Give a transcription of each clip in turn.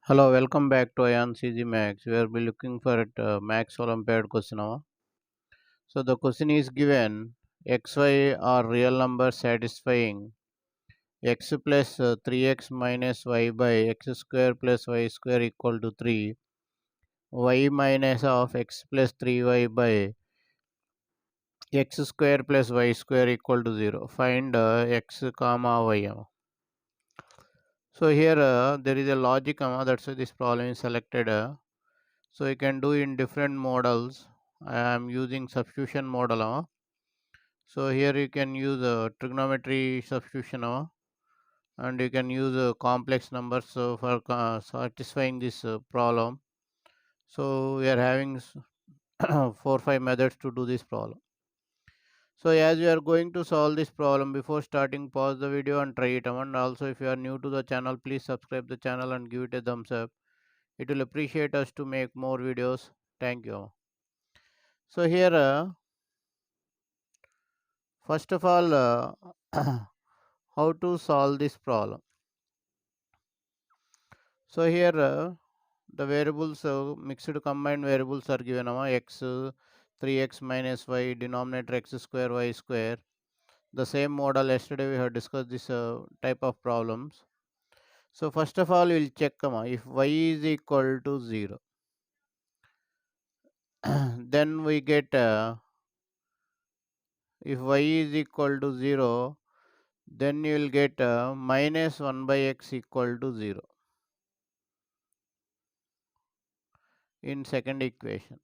Hello, welcome back to AyaansEasyMath. We will be looking for Max Olympiad question. So the question is given: x, y are real numbers satisfying x plus 3x minus y by x square plus y square equal to 3, y minus of x plus 3y by x square plus y square equal to 0. Find x comma y. So here there is a logic, that's why this problem is selected. So you can do in different models. I am using substitution model. So here you can use trigonometry substitution, and you can use complex numbers for satisfying this problem. So we are having 4-5 methods to do this problem. So as you are going to solve this problem, before starting, pause the video and try it. And also, if you are new to the channel, please subscribe the channel and give it a thumbs up. It will appreciate us to make more videos. Thank you. So here first of all, how to solve this problem. So here the variables, mixed combined variables are given, x 3x minus y, denominator x square y square. The same model yesterday we have discussed this type of problems. So first of all, we'll check if y is equal to 0. Then we get if y is equal to 0, then you will get minus 1 by x equal to 0 in second equation.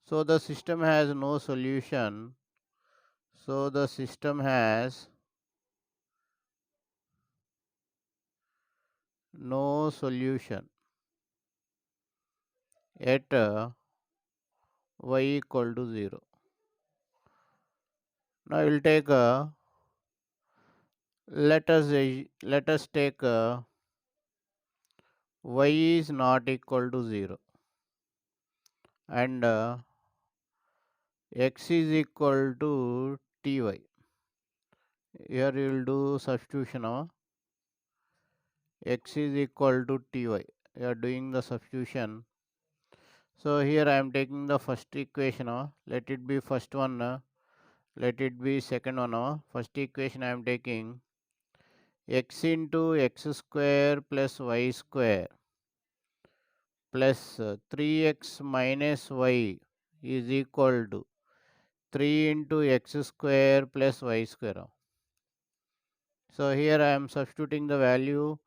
So the system has no solution. So the system has no solution at y equal to 0. Now we'll take let us take y is not equal to 0 and x is equal to ty. Here you will do substitution of x is equal to ty. You are doing the substitution. So here I am taking the first equation. Let it be first one. Let it be second one. First equation I am taking x into x square plus y square plus 3x minus y is equal to 3 into x square plus y square. So here I am substituting the value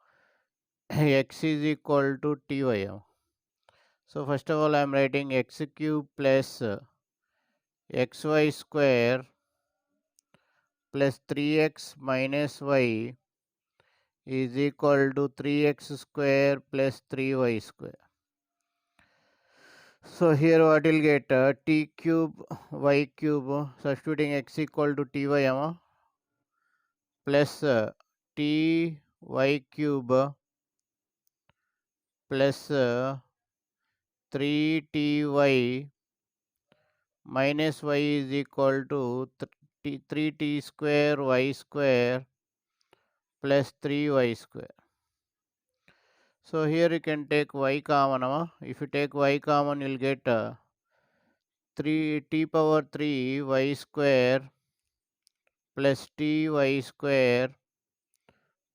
x is equal to ty. So first of all I am writing x cube plus xy square plus 3x minus y is equal to 3x square plus 3y square. So here what will get t cube y cube, substituting x equal to ty plus t y cube plus 3ty minus y is equal to 3t square y square plus 3y square. So here you can take y common. If you take y common, you will get 3 t power 3 y square plus ty square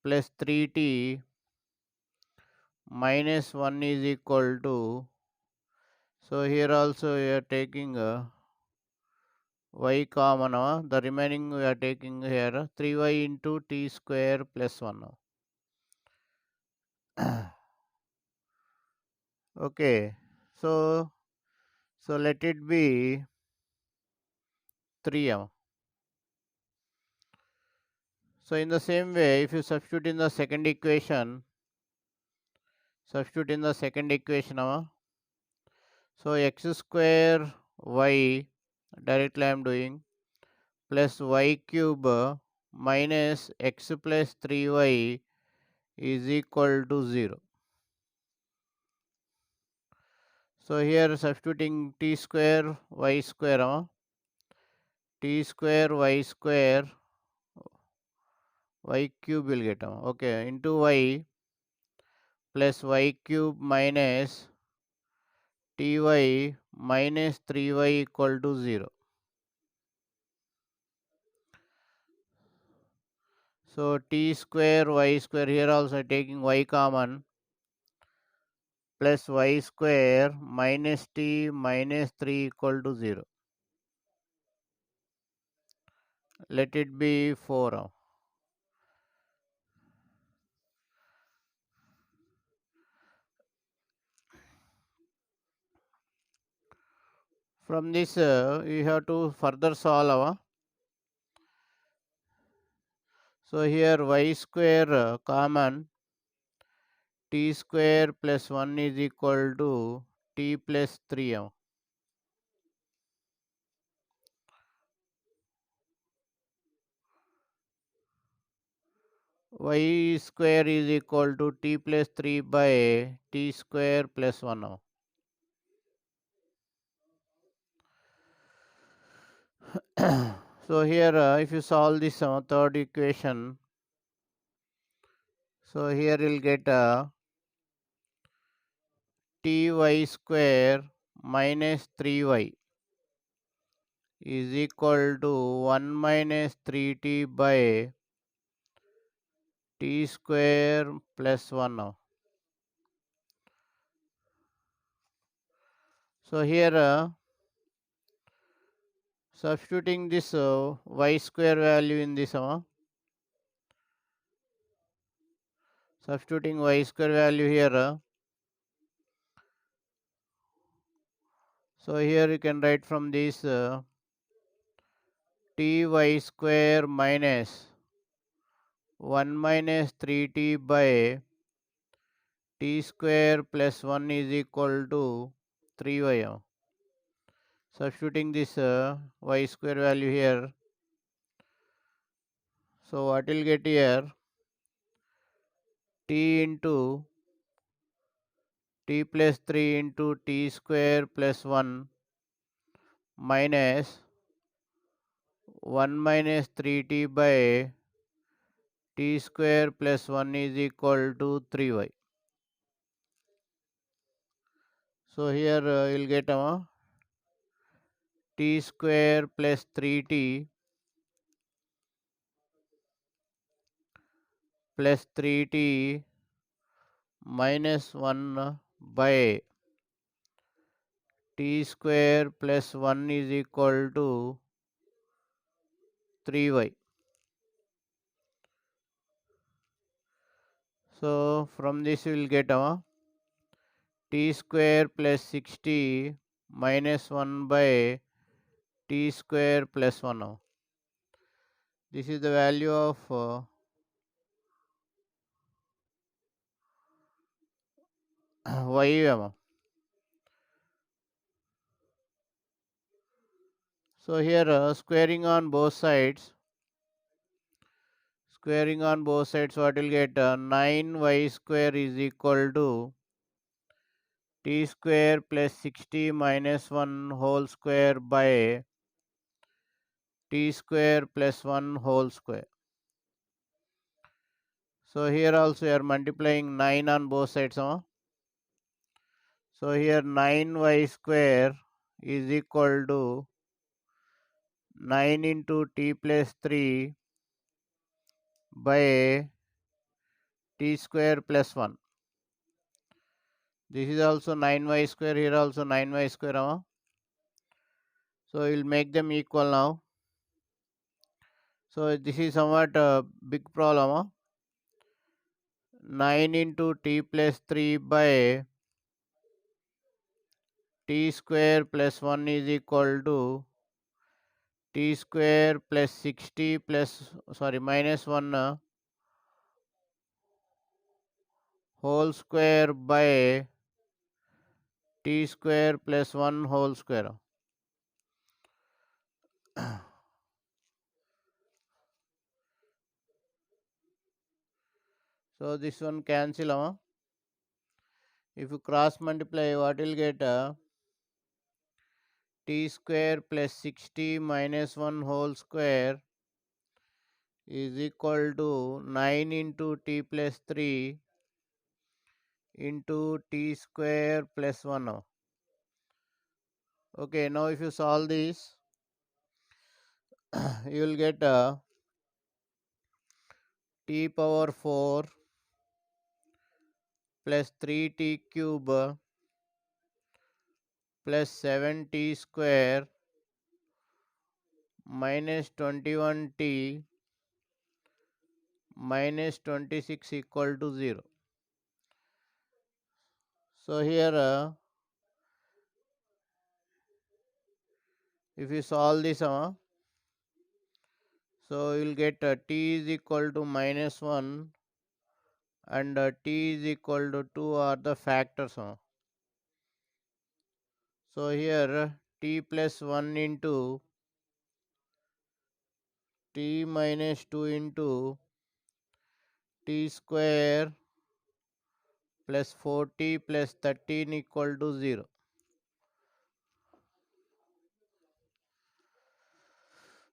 plus 3t minus 1 is equal to. So here also we are taking y common. The remaining we are taking here 3y into t square plus 1. Okay, so let it be 3. So in the same way, if you substitute in the second equation, so x square y, directly I am doing, plus y cube minus x plus 3y is equal to 0. So here substituting t square y square, t square y cube will get, okay, into y plus y cube minus ty minus 3y equal to 0. So t square y square, here also taking y common, plus y square minus t minus 3 equal to 0. Let it be 4. From this, you have to further solve. So here y square common, t square plus 1 is equal to t plus 3. Y square is equal to t plus 3 by t square plus 1. So here if you solve this third equation, so here you'll get ty square minus 3y is equal to 1 minus 3t by t square plus 1 now. So here substituting this y square value in this, substituting y square value here, so here you can write from this ty square minus 1 minus 3t by t square plus 1 is equal to 3y. Substituting this y square value here, so what will get here, t into t plus 3 into t square plus 1 minus 1 minus 3t by t square plus 1 is equal to 3y. So here you'll get t square plus 3t plus 3t minus 1 by t square plus 1 is equal to 3y. So from this we will get t square plus 60 minus 1 by t square plus 1. This is the value of y. So here squaring on both sides, what will get, 9y square is equal to t square plus 60 minus 1 whole square by t square plus 1 whole square. So here also you are multiplying 9 on both sides. So here 9y square is equal to 9 into t plus 3 by t square plus 1. This is also 9y square, here also 9y square. So we will make them equal now. So this is somewhat a big problem. 9 into t plus 3 by t square plus 1 is equal to t square plus 60 plus minus 1 whole square by t square plus 1 whole square. So this one cancel. If you cross multiply, what will get, t square plus 60 minus 1 whole square is equal to 9 into t plus 3 into t square plus 1. Okay, now if you solve this, you will get t power 4 plus 3t cube plus 7t square minus 21t minus 26 equal to 0. So here if you solve this, so you will get t is equal to minus 1 and t is equal to 2 are the factors. So here t plus 1 into t minus 2 into t square plus 40 plus 13 equal to 0.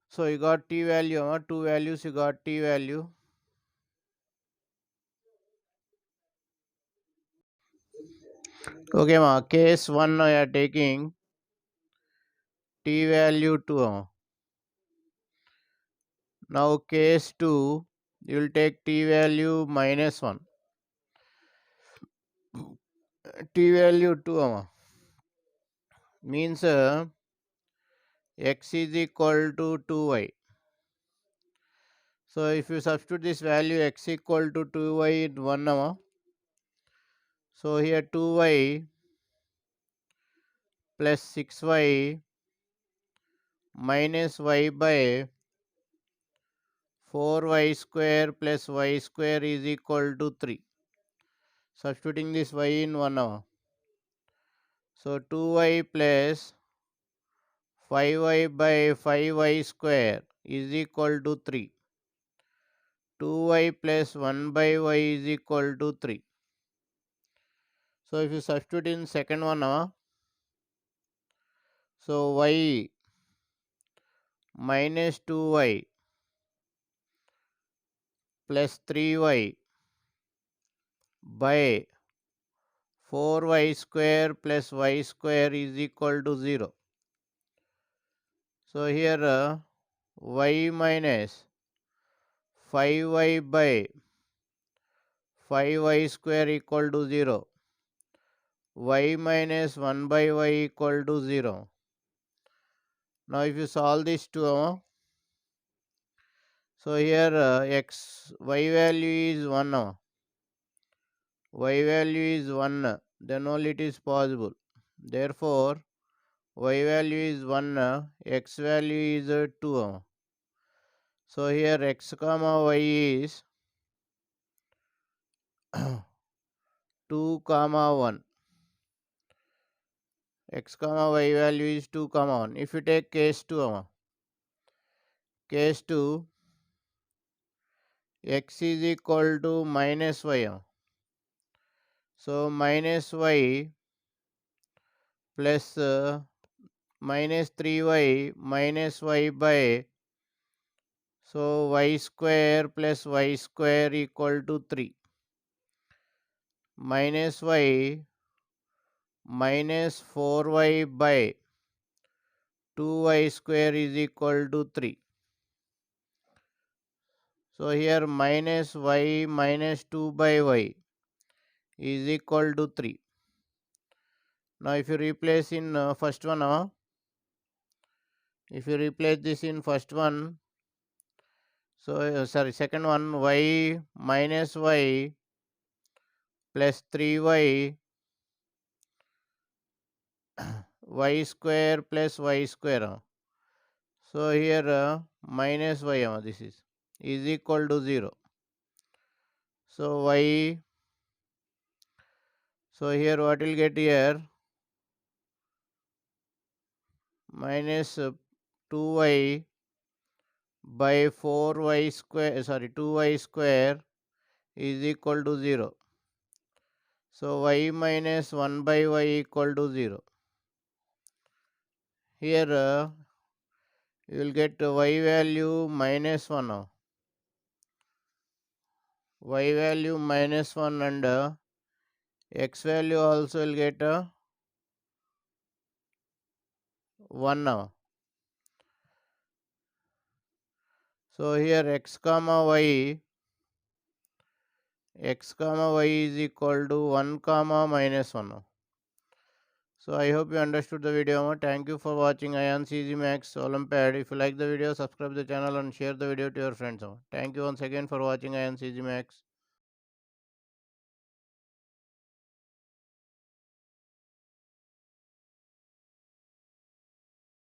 So you got t value, two values you got t value. Okay, case 1 you are taking t value 2. Now case 2 you will take t value minus 1. T value 2 means x is equal to 2y. So if you substitute this value x equal to 2y in 1, so here 2y plus 6y minus y by 4y square plus y square is equal to 3. Substituting this y in 1. So 2y plus 5y by 5y square is equal to 3. 2y plus 1 by y is equal to 3. So if you substitute in second one, so y minus 2y plus 3y by 4y square plus y square is equal to 0. So here y minus 5y by 5y square equal to 0. Y minus 1 by y equal to 0. Now if you solve this 2, so here y value is 1. Y value is 1, then only it is possible. Therefore, y value is 1, x value is 2. So here x comma y is 2 comma 1. X comma y value is 2 comma 1. If you take case 2, case 2, x is equal to minus y. So minus y plus minus 3y minus y by, so y square plus y square equal to 3. Minus y minus 4y by 2y square is equal to 3. So here minus y minus 2 by y is equal to 3. Now if you replace in first one, if you replace this in first one, so second one, y minus y plus 3y y square plus y square. So here minus y, this is equal to 0. So y, so here what will get here, minus 2y by 4y square, 2y square is equal to 0. So y minus 1 by y equal to 0. Here you will get y value minus 1. Y value minus 1 and x value also will get 1 now. So here x comma y is equal to 1 comma minus 1. So I hope you understood the video. Thank you for watching AyaansEasyMath Olympiad. If you like the video, subscribe the channel and share the video to your friends. Thank you once again for watching AyaansEasyMath.